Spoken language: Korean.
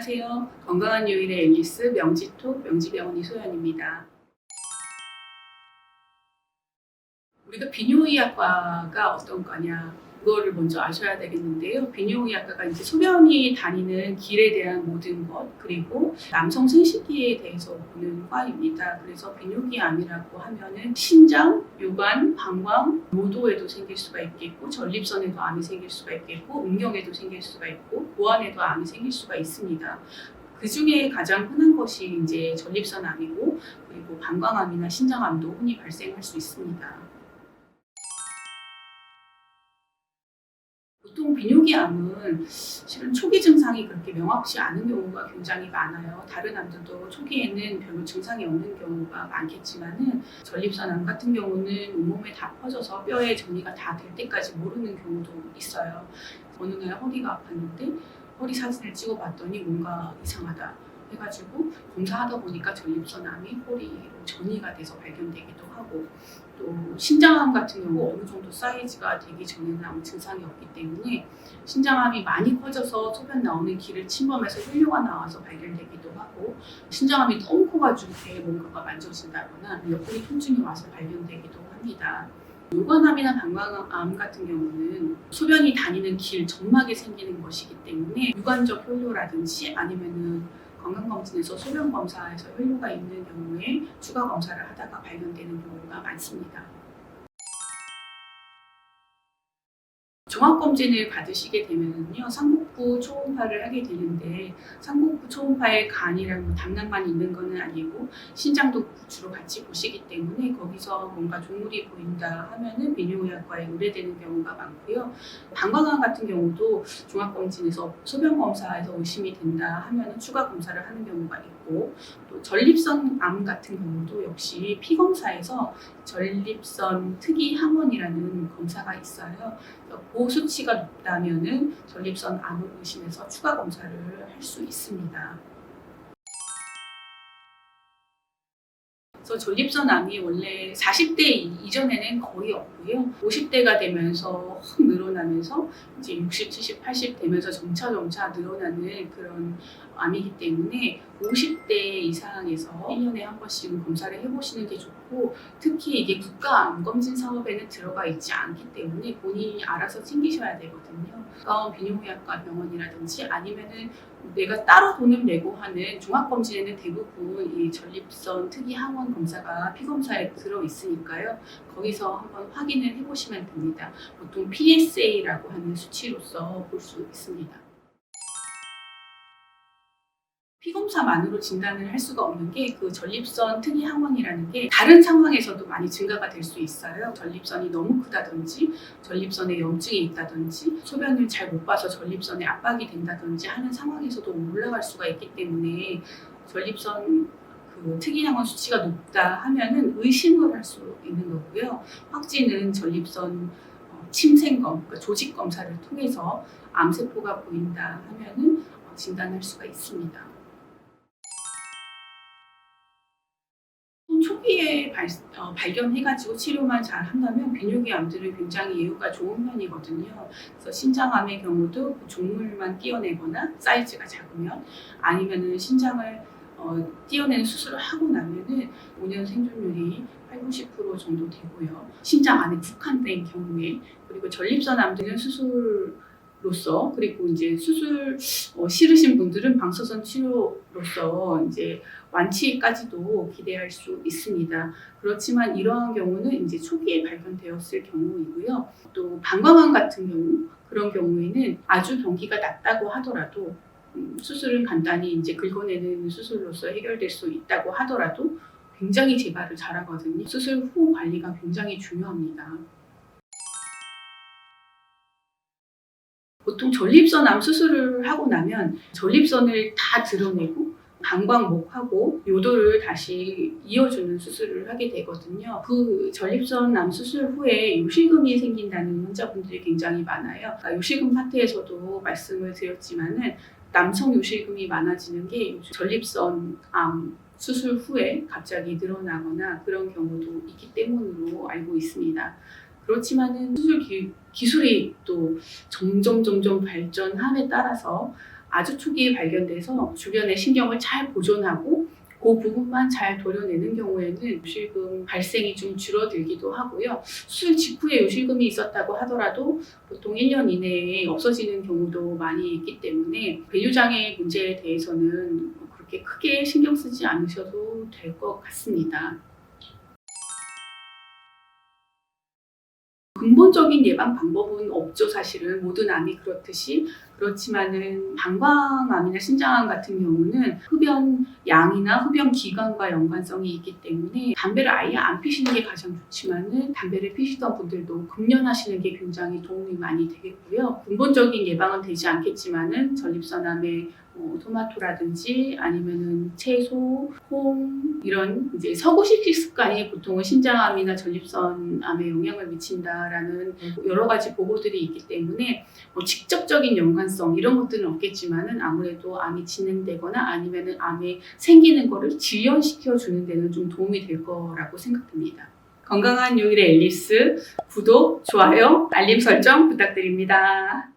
안녕하세요. 건강한 요일의 앨리스 명지톡 명지병원 이소연입니다. 우리가 비뇨의학과가 어떤 과냐 그거를 먼저 아셔야 되겠는데요. 비뇨의학과가 이제 소변이 다니는 길에 대한 모든 것 그리고 남성 생식기에 대해서 보는 과입니다. 그래서 비뇨기암이라고 하면은 신장, 요관, 방광, 요도에도 생길 수가 있겠고 전립선에도 암이 생길 수가 있겠고 음경에도 생길 수가 있고 고환에도 암이 생길 수가 있습니다. 그 중에 가장 흔한 것이 이제 전립선 암이고 그리고 방광암이나 신장암도 흔히 발생할 수 있습니다. 보통 비뇨기암은 실은 초기 증상이 그렇게 명확치 않은 경우가 굉장히 많아요. 다른 암들도 초기에는 별로 증상이 없는 경우가 많겠지만은 전립선암 같은 경우는 온몸에 다 퍼져서 뼈에 정리가 다 될 때까지 모르는 경우도 있어요. 어느 날 허리가 아팠는데 허리 사진을 찍어봤더니 뭔가 이상하다 해가지고 검사하다 보니까 전립선암이 허리로 전이가 돼서 발견되기도 하고 또 신장암 같은 경우 어느 정도 사이즈가 되기 전에는 아무 증상이 없기 때문에 신장암이 많이 커져서 소변 나오는 길을 침범해서 혈뇨가 나와서 발견되기도 하고 신장암이 너무 커가지고 배에 뭔가가 만져진다거나 옆구리 통증이 와서 발견되기도 합니다. 요관암이나 방광암 같은 경우는 소변이 다니는 길 점막에 생기는 것이기 때문에 유관적 혈뇨라든지 아니면은 건강검진에서 소변 검사에서 혈뇨가 있는 경우에 추가 검사를 하다가 발견되는 경우가 많습니다. 종합검진을 받으시게 되면요 상복부 초음파를 하게 되는데 상복부 초음파에 간이랑 담낭만 있는 것은 아니고 신장도 주로 같이 보시기 때문에 거기서 뭔가 종물이 보인다 하면은 비뇨의학과에 의뢰되는 경우가 많고요. 방광암 같은 경우도 종합검진에서 소변 검사에서 의심이 된다 하면은 추가 검사를 하는 경우가 있고 또 전립선암 같은 경우도 역시 피검사에서 전립선 특이 항원이라는 검사가 있어요. 그 수치가 높다면은 전립선 암을 의심해서 추가 검사를 할 수 있습니다. 그래서 전립선 암이 원래 40대 이전에는 거의 없고요. 50대가 되면서 확 늘어나면서 이제 60, 70, 80 되면서 점차 늘어나는 그런 암이기 때문에 50대 이상에서 1년에 한 번씩은 검사를 해보시는 게 좋고 특히 이게 국가암검진 사업에는 들어가 있지 않기 때문에 본인이 알아서 챙기셔야 되거든요. 가까운 비뇨의학과 병원이라든지 아니면은 내가 따로 돈을 내고 하는 종합검진에는 대부분 이 전립선 특이 항원 검사가 피검사에 들어있으니까요. 거기서 한번 확인을 해보시면 됩니다. 보통 PSA라고 하는 수치로서 볼 수 있습니다. 피검사만으로 진단을 할 수가 없는 게 그 전립선 특이 항원이라는 게 다른 상황에서도 많이 증가가 될 수 있어요. 전립선이 너무 크다든지 전립선에 염증이 있다든지 소변을 잘 못 봐서 전립선에 압박이 된다든지 하는 상황에서도 올라갈 수가 있기 때문에 전립선 그 특이 항원 수치가 높다 하면은 의심을 할 수 있는 거고요. 확진은 전립선 침생검, 그러니까 조직 검사를 통해서 암세포가 보인다 하면은 진단할 수가 있습니다. 초기에 발견해가지고 치료만 잘 한다면 비뇨기암들은 굉장히 예후가 좋은 편이거든요. 그래서 신장암의 경우도 그 종물만 띄어내거나 사이즈가 작으면 아니면은 신장을 띄어내는 수술을 하고 나면은 5년 생존율이 80~90% 정도 되고요. 신장 안에 국한된 경우에 그리고 전립선 암들은 수술로서 그리고 이제 수술 싫으신 분들은 방사선 치료로서 이제 완치까지도 기대할 수 있습니다. 그렇지만 이러한 경우는 이제 초기에 발견되었을 경우이고요. 또 방광암 같은 경우 그런 경우에는 아주 병기가 낮다고 하더라도 수술은 간단히 이제 긁어내는 수술로서 해결될 수 있다고 하더라도 굉장히 재발을 잘하거든요. 수술 후 관리가 굉장히 중요합니다. 보통 전립선암 수술을 하고 나면 전립선을 다 드러내고 방광목하고 요도를 다시 이어주는 수술을 하게 되거든요. 그 전립선암 수술 후에 요실금이 생긴다는 환자분들이 굉장히 많아요. 그러니까 요실금 파트에서도 말씀을 드렸지만은 남성 요실금이 많아지는 게 전립선암 수술 후에 갑자기 늘어나거나 그런 경우도 있기 때문으로 알고 있습니다. 그렇지만은 수술 기술이 또 점점 발전함에 따라서 아주 초기에 발견돼서 주변의 신경을 잘 보존하고 그 부분만 잘 도려내는 경우에는 요실금 발생이 좀 줄어들기도 하고요. 수술 직후에 요실금이 있었다고 하더라도 보통 1년 이내에 없어지는 경우도 많이 있기 때문에 배뇨장애 문제에 대해서는 그렇게 크게 신경 쓰지 않으셔도 될 것 같습니다. 근본적인 예방 방법은 없죠. 사실은 모든 암이 그렇듯이. 그렇지만은 방광암이나 신장암 같은 경우는 흡연 양이나 흡연 기간과 연관성이 있기 때문에 담배를 아예 안 피시는 게 가장 좋지만은 담배를 피시던 분들도 금연하시는 게 굉장히 도움이 많이 되겠고요. 근본적인 예방은 되지 않겠지만은 전립선암의 토마토라든지 아니면은 채소, 콩 이런 이제 서구식 식습관이 보통은 신장암이나 전립선암에 영향을 미친다라는 여러 가지 보고들이 있기 때문에 직접적인 연관성 이런 것들은 없겠지만은 아무래도 암이 진행되거나 아니면은 암이 생기는 거를 지연시켜 주는 데는 좀 도움이 될 거라고 생각됩니다. 건강한 요일의 앨리스 구독, 좋아요, 알림 설정 부탁드립니다.